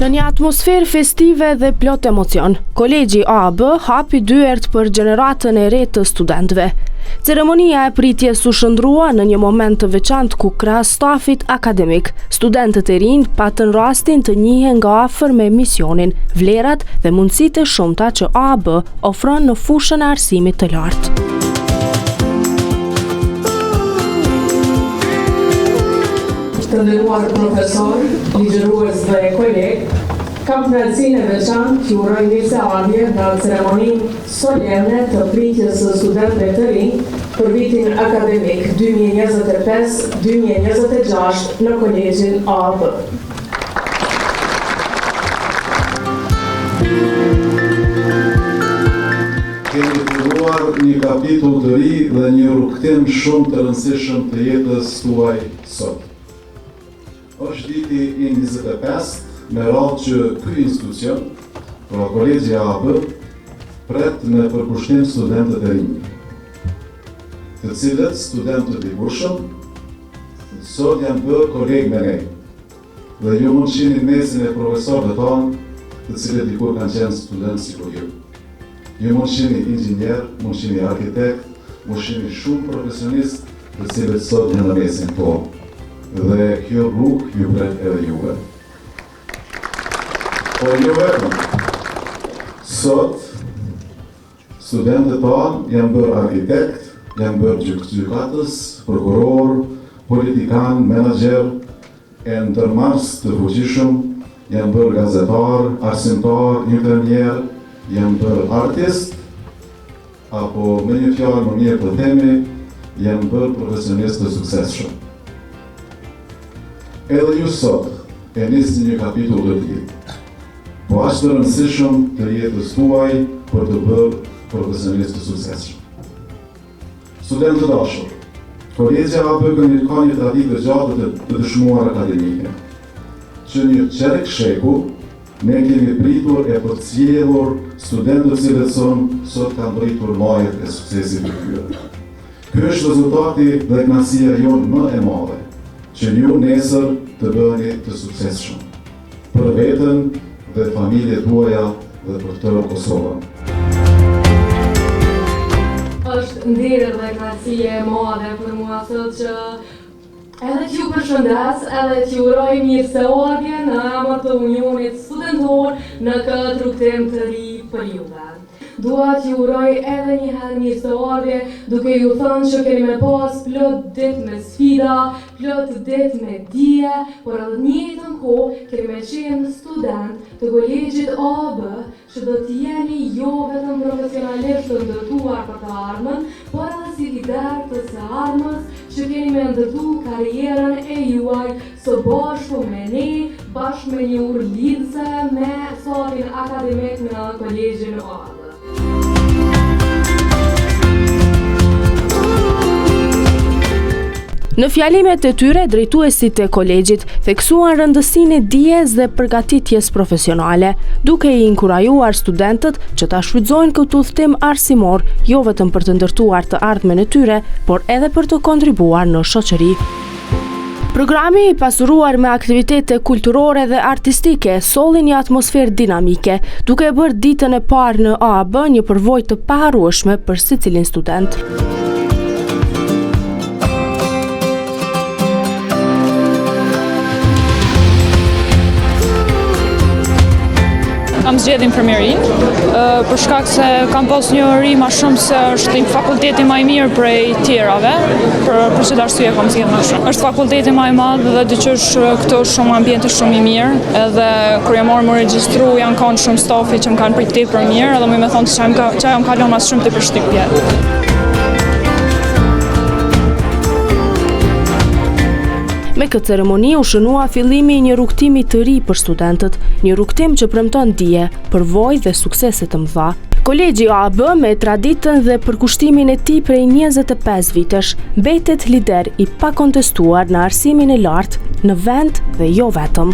Në një atmosferë festive dhe plot emocion, Kolegji AB hapi dyert për gjeneratën e re të studentëve. Ceremonia e pritjes u shndrua në një moment të veçantë ku krahas stafit akademik, studentët e rinj patën rastin të njihen nga afër me misionin, vlerat dhe mundësitë e shumta që AB ofron në fushën e arsimit të lartë. Të nderuar profesor, ligjërues dhe koleg, kam kënaqësinë e veçantë që uroj mirëseardhje në ceremoninë solene të pritjes së studentëve të rinj për vitin akademik 2025-2026 në Kolegjin AB. Kemi filluar një kapitull të ri dhe një rrugtim shumë të rëndësishëm të jetës tuaj sot. Është viti i 25 me radhë që ky institucion, pra Kolegji AB, pret me përkushtim studentët e rinj, të cilët studentët i burshëm sot janë bërë kolegë me ne, dhe ju mund shihni mesin e profesorëve tanë, të cilët dikur kanë qenë studentë si kur ju. Ju mund shihni inxhinier, mund shihni arkitekt, mund shihni shumë profesionistë, të cilët sot janë në mesin tonë. Dhe kjo rrugë ju pret edhe juve. Por jo vetëm, sot studentët tanë janë bërë arkitekt, janë bërë gjykatës, prokuror, politikan, menaxher, e ndërmars të fuqishëm, janë bërë gazetar, arsimtar, inxhinier, janë bërë artist, apo me një fjalë më mirë të themi, janë bërë profesionistë të suksesshëm. Edhe ju sot e nisni një kapitull të tillë, po aq të rëndësishëm të jetës tuaj për të bërë profesionistë të suksesshëm. Studentë të dashur, Kolegji AB ka një traditë të gjatë të dëshmuar akademike, që një çerek shekull ne kemi pritur e përcjellur studentët që sot kanë dritur majet e suksesit të tyre. Ky është rezultati dhe kënaqësia jonë më e madhe, që ju nesër të bëheni të suksesshëm, për veten dhe familjet tuaja dhe për tërë Kosovën. Është nderë dhe kënaqësi e madhe për mua sot që edhe t'ju përshëndes, edhe t'ju uroj mirëseardhje në emër të Unionit Studentor në këtë rrugtim të ri për juve. Dua t'ju uroj edhe një herë mirëseardhje duke ju thënë që keni me pas plot ditë me sfida, plot ditë me dije, por edhe në njëjtën kohë keni me qenë student të Kolegjit AB, që do të jeni jo vetëm profesionalisht të ndërtuar për të ardhmen, por edhe si lider të së ardhmës që keni me ndërtu karrierën e juaj së bashku me ne, bashkë me një urlidhse me satin akademik në Kolegjin AB. Në fjalimet e tyre, drejtuesit e kolegjit theksuan rëndësinë e dijes dhe përgatitjes profesionale, duke i inkurajuar studentët që ta shfrytëzojnë këtë udhëtim arsimor, jo vetëm për të ndërtuar të ardhmen e tyre, por edhe për të kontribuar në shoqëri. Programi i pasuruar me aktivitete kulturore dhe artistike solli një atmosferë dinamike, duke bërë ditën e parë në AB një përvojë të paharrueshme për secilin student. Kam zgjedhur infermierin, për shkak se kam pas një uri më shumë se është fakulteti më i mirë prej tjerave, për çdo arsye kam zgjedhur më shumë. Është fakulteti më i madh dhe dyqysh këtu shumë ambienti shumë i mirë, edhe kur jam marrë më regjistru janë kanë shumë stafi që më kanë prit tepër mirë, edhe më thonë se çaj jam kalon mas shumë tepër shtypje. Me këtë ceremoni u shënua fillimi i një rrugtimi të ri për studentët, një rrugtim që premton dije, përvojë dhe suksese të mëdha. Kolegji AB me traditën dhe përkushtimin e tij prej 25 vitesh, mbetet lider i pakontestuar në arsimin e lartë në vend dhe jo vetëm.